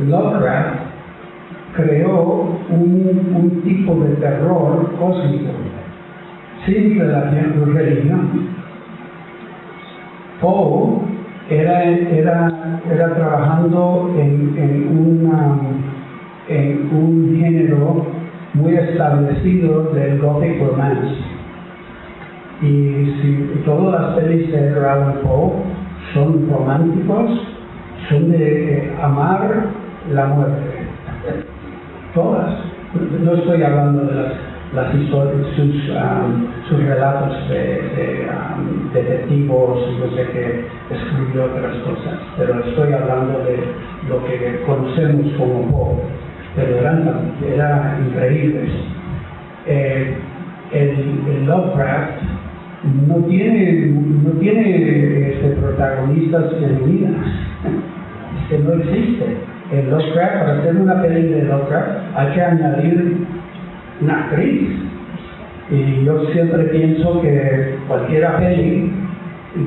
Lovecraft creó un tipo de terror cósmico sin relación con religión. Poe era trabajando en un género muy establecido del Gothic Romance. Y si todas las pelis de Edgar Allan Poe son románticos, son de amar la muerte. Todas. No estoy hablando de las historias, sus relatos de detectivos, no sé qué, escribió otras cosas, pero estoy hablando de lo que conocemos como Poe, pero eran increíbles. El Lovecraft no tiene protagonistas femeninas, que no existe. En Lovecraft, para hacer una peli de Lovecraft, hay que añadir una actriz. Y yo siempre pienso que cualquier peli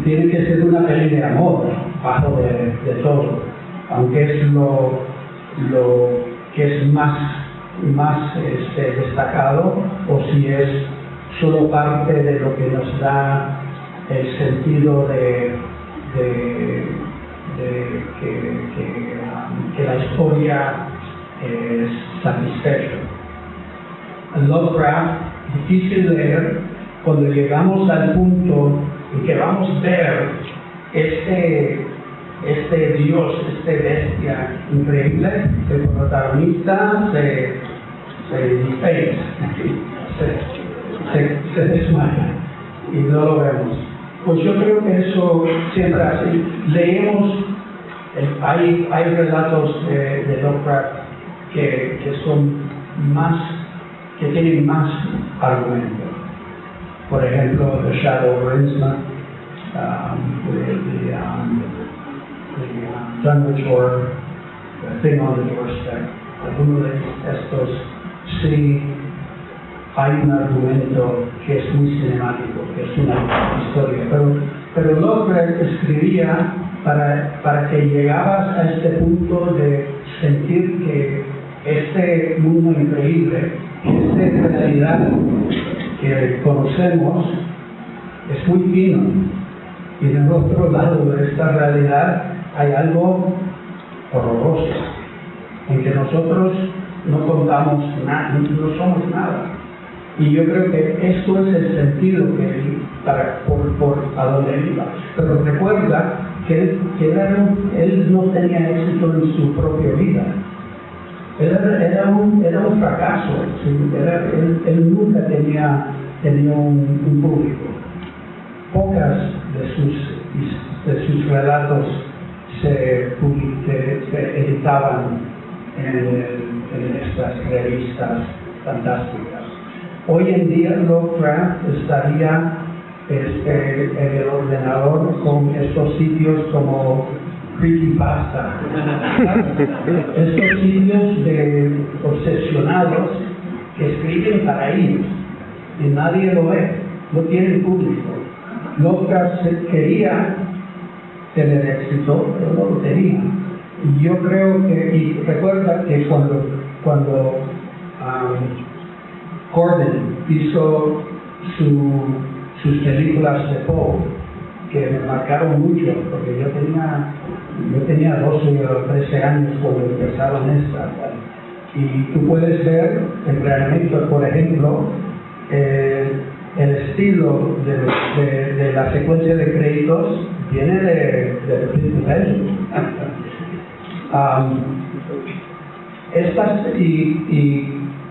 tiene que ser una peli de amor, bajo de todo, aunque es lo que es más destacado, o si es solo parte de lo que nos da el sentido de que la historia es satisfecha. Lovecraft, difícil de leer, cuando llegamos al punto en que vamos a ver este Dios, bestia increíble, el protagonista se desmaya y no lo vemos. Pues yo creo que eso siempre así. Leemos, hay relatos de Lovecraft que son que tienen más argumento. Por ejemplo, The Shadow of Innsmouth, the Dunwich Horror, The Thing on the Doorstep. Algunos de estos sí hay un argumento que es muy cinemático, que es una historia. Pero Lovecraft escribía para que llegabas a este punto de sentir que este mundo increíble, esta realidad que conocemos, es muy fino. Y en el otro lado de esta realidad hay algo horroroso, en que nosotros no contamos nada, no somos nada. Y yo creo que esto es el sentido que él, por a donde iba. Pero recuerda que él no tenía éxito en su propia vida. Era un fracaso. ¿Sí? Él nunca tenía un público. Pocas de sus relatos se editaban en estas revistas fantásticas. Hoy en día Lovecraft estaría en el ordenador con estos sitios como Creepypasta. Estos sitios de obsesionados que escriben para ellos y nadie lo ve, no tienen público. Lovecraft quería tener éxito, pero no lo tenía. Y yo creo que, y recuerda que cuando Corben hizo sus películas de Poe, que me marcaron mucho, porque yo tenía 12 o 13 años cuando empezaron estas. Y tú puedes ver en Reanimator, por ejemplo, el estilo de la secuencia de créditos viene de Príncipe Bello. Y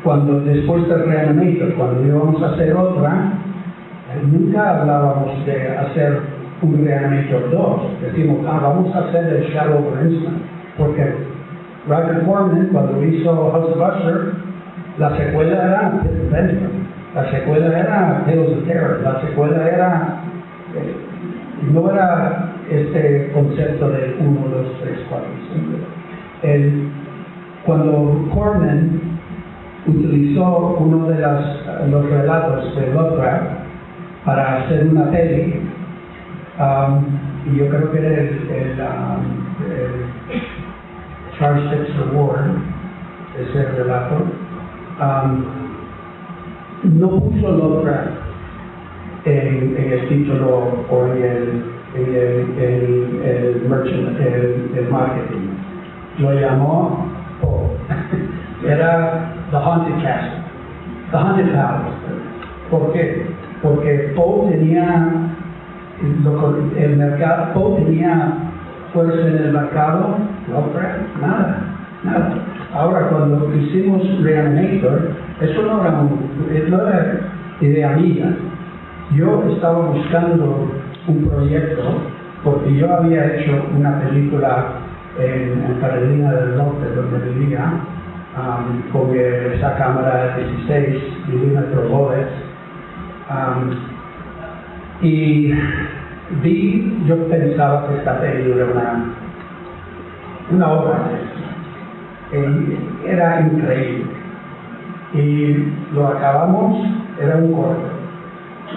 cuando después de Reanimator, cuando íbamos a hacer otra, nunca hablábamos de hacer un Reanimator 2. Decimos, vamos a hacer el Shadow of Innsmouth, porque Roger Corman, cuando hizo House of Usher, la secuela era Príncipe, la secuela era Tales of Terror, la secuela era no era este concepto de 1, 2, 3, 4, 5. Cuando Corman utilizó uno de los relatos de Lovecraft para hacer una peli, y yo creo que era el Charles Dexter Ward, ese relato, no puso Lovecraft en el título o en el marketing. Lo llamó Poe. Era The Haunted Castle, The Haunted Palace. ¿Por qué? Porque Poe tenía Poe tenía fuerza en el mercado. Lovecraft, nada. Ahora, cuando hicimos Reanimator, eso no era idea mía. Yo estaba buscando un proyecto porque yo había hecho una película en Carolina del Norte, donde vivía, con esa cámara 16 milímetros Bolex, y yo pensaba que esta película era una obra. Era increíble. Y lo acabamos, era un corto.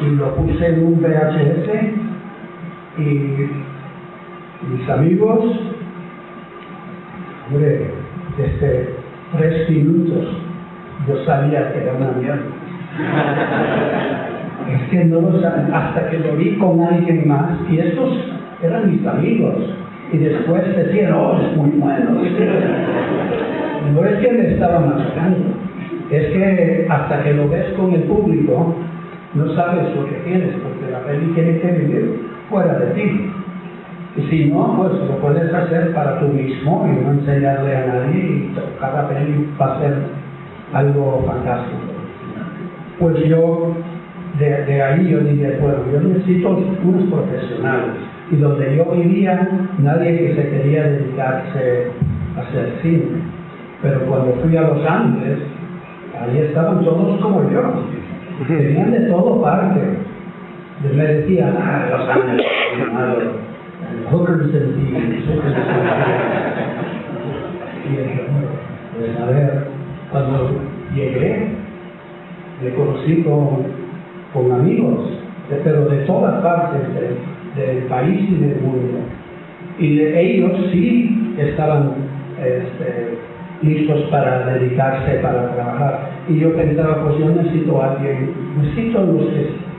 Y lo puse en un VHS y mis amigos, hombre, 3 minutos, yo sabía que era una mierda. Es que no lo sabía, hasta que lo vi con alguien más, y estos eran mis amigos. Y después decían, oh, es muy bueno. No es que me estaba machucando, es que hasta que lo ves con el público, no sabes lo que tienes, porque la peli tiene que vivir fuera de ti. Y si no, pues lo puedes hacer para tú mismo y no enseñarle a nadie, y cada peli va a ser algo fantástico. Pues yo, de ahí yo dije, bueno, yo necesito unos profesionales. Y donde yo vivía, nadie que se quería dedicarse a hacer cine. Pero cuando fui a Los Ángeles, ahí estaban todos como yo. Venían de todo parte. Me decían, Los Ángeles, hookers and thieves. Y dije, pues a ver, cuando llegué, me conocí con amigos, pero de todas partes del país y del mundo. Y ellos sí estaban listos para dedicarse, para trabajar. Y yo pensaba, pues yo necesito a los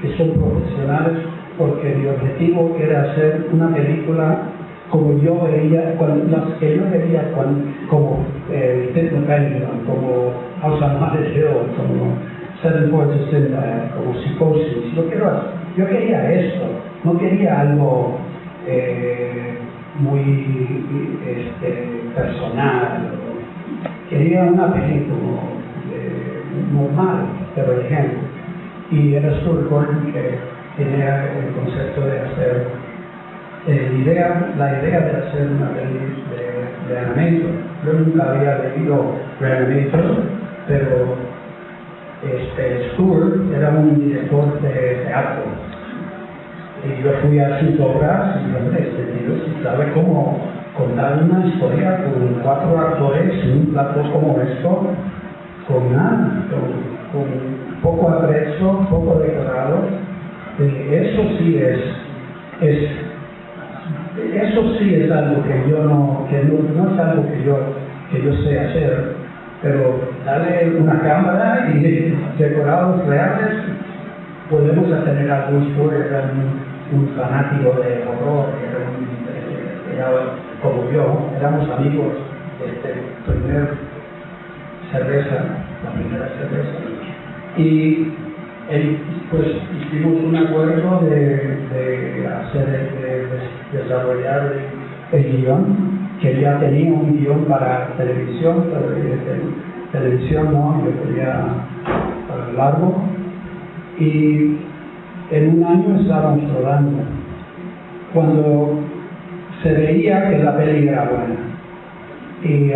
que son profesionales, porque mi objetivo era hacer una película como yo veía, las que yo veía como Fifth Pendulum, como House on Haunted Hill, como Seven Forces Sinbad, como Psicosis. Yo quería esto, no quería algo muy personal. Quería una película normal, pero ejemplo. Y era Stuart Gordon que tenía el concepto de hacer la idea de hacer una película de Reanimator. Yo nunca había leído Reanimator, pero Stuart era un director de teatro. Y yo fui a sus obras y hombre, tío sabe cómo contar una historia con 4 actores en un plato como esto, con nada, con poco atrezo, poco decorado. Eso sí es algo que yo no es algo que yo sé hacer, pero darle una cámara y decorados reales, podemos tener algún Stuart, era un fanático de horror, era como yo, éramos amigos la primera cerveza. Y pues hicimos un acuerdo de desarrollar el guión, que ya tenía un guión para televisión, pero televisión no, yo quería para largo. Y en un año estábamos rodando, cuando se veía que la peli era buena. Y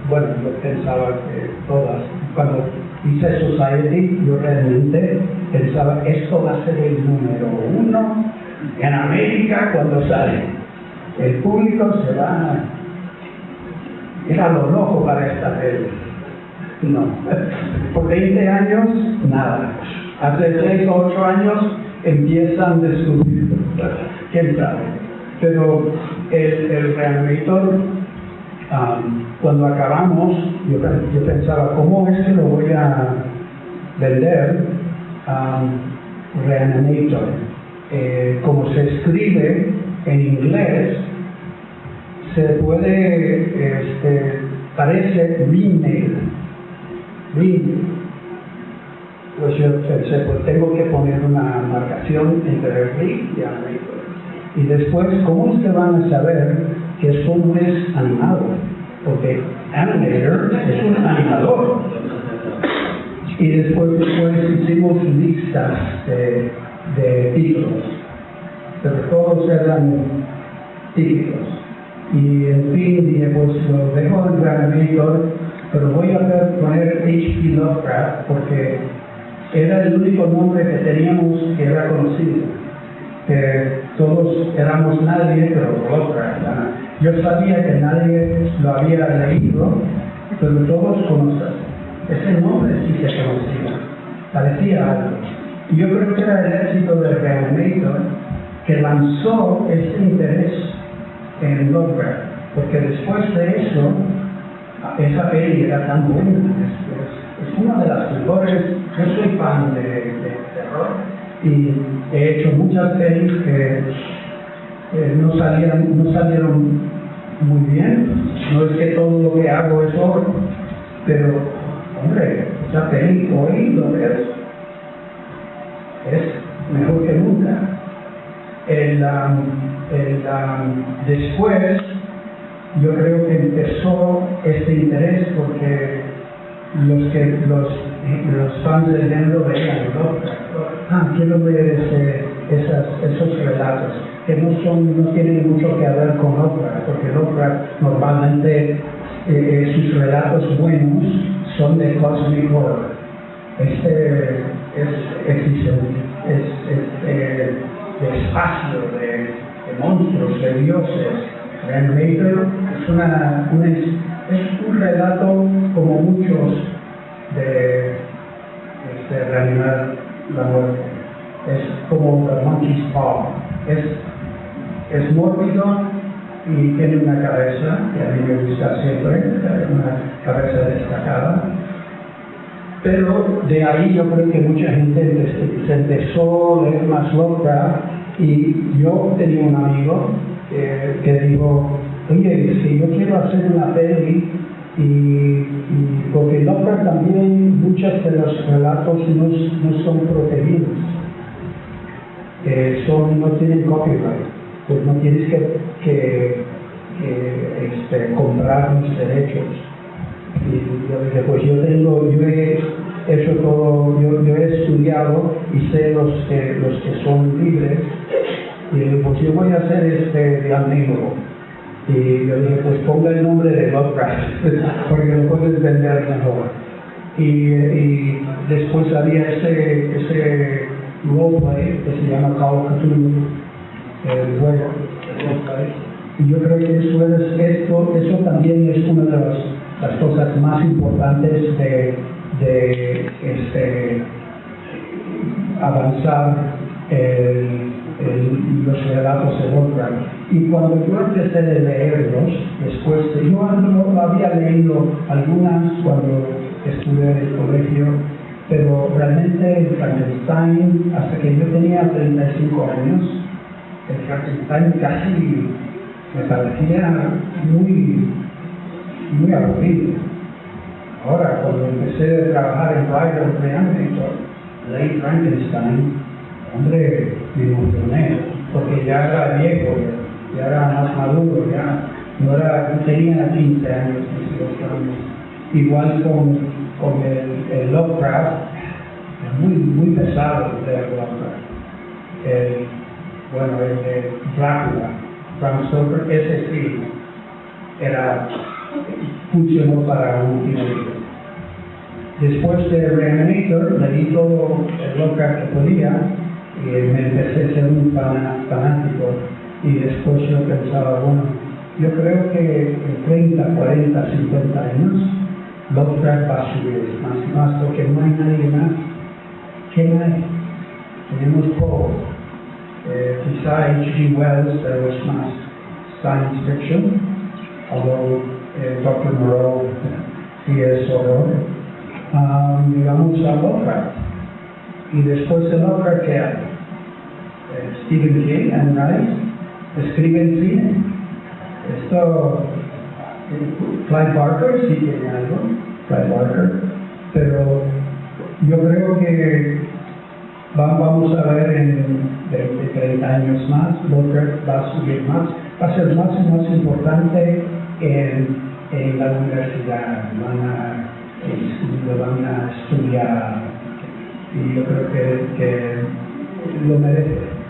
bueno, yo pensaba que todas, cuando hice Society, yo realmente pensaba, esto va a ser el número 1 en América cuando sale. El público se va, era lo loco para esta peli. No, por 20 años, nada. Hace 3 o 8 años empiezan a descubrir, quién sabe. Pero el Reanimator Cuando acabamos, yo pensaba, ¿cómo es que lo voy a vender? Reanimator. Como se escribe en inglés, se puede, parece Reanimator. Pues yo pensé, pues tengo que poner una marcación entre Re y Animator. Y después, ¿cómo es que van a saber que esto no es animado? Porque Animator es un animador. Y después hicimos listas de títulos, pero todos eran títulos. Y en fin, dije, pues lo dejo en Reanimator, pero voy a poner H.P. Lovecraft porque era el único nombre que teníamos que era conocido. Que todos éramos nadie, pero Lovecraft. Yo sabía que nadie lo había leído, pero todos conocían. Ese nombre sí se conocía, parecía algo. Y yo creo que era el éxito de Reanimator que lanzó este interés en Lovecraft, porque después de eso, esa peli era tan buena. Es una de las mejores. Yo soy fan de terror y he hecho muchas pelis que no salieron muy bien. No es que todo lo que hago es oro, pero hombre, esa peli hoy lo ves, es mejor que nunca. Después yo creo que empezó este interés porque los fans del género veían Lovecraft. Quiero ver esos relatos que no tienen mucho que ver con Lovecraft, porque Lovecraft normalmente sus relatos buenos son de cosmic horror. Este es de espacio, de monstruos, de dioses. Reanimator es un relato como muchos de reanimar la muerte. Es como The Monkey's Paw. Es mórbido y tiene una cabeza, que a mí me gusta siempre, una cabeza destacada. Pero de ahí yo creo que mucha gente se empezó a leer más Lovecraft, y yo tenía un amigo que dijo, oye, si yo quiero hacer una peli, y porque Lovecraft también muchos de los relatos no son protegidos, no tienen copyright, pues no tienes que comprar los derechos. Y yo dije, pues yo he hecho todo, yo he estudiado y sé los que son libres, y dije, pues yo voy a hacer de amigo. Y yo dije, pues ponga el nombre de Lovecraft, porque lo puedes vender mejor. Y después había ese roleplay que se llama Call of Cthulhu, el juego de roleplay. Y yo creo que eso también es una de las cosas más importantes de avanzar los relatos de Lovecraft. Y cuando yo empecé a leerlos, después yo no había leído algunas cuando estuve en el colegio, pero realmente el Frankenstein, hasta que yo tenía 35 años, el Frankenstein casi me parecía muy aburrido. Ahora, cuando empecé a trabajar en Writer Reanimator, leí Frankenstein, hombre, me emocioné, porque ya era viejo, ya era más maduro, ya no tenía 15 años, 18 años. Igual con el Lovecraft, muy pesado de Lovecraft. El de Drácula, Bram Stoker, ese sí funcionó para un teenager. Después de Reanimator, leí todo el Lovecraft que podía, y me empecé a ser un fanático. Y después yo pensaba, bueno, yo creo que en 30, 40, 50 años, Lovecraft va a subir más, porque no hay nadie más. ¿Quién hay? Tenemos Poe, quizá H.G. Wells, pero es más science fiction, although Dr. Moreau, sí es horror. Digamos a Lovecraft. Y después de Lovecraft, ¿qué hay? Stephen King, Anne Rice, escriben cine. Esto, Clive Barker sí tiene algo, Clive Barker, pero yo creo que vamos a ver en 20, 30 años más, Lovecraft va a subir más, va a ser más y más importante en la universidad, lo van a estudiar y yo creo que lo merece.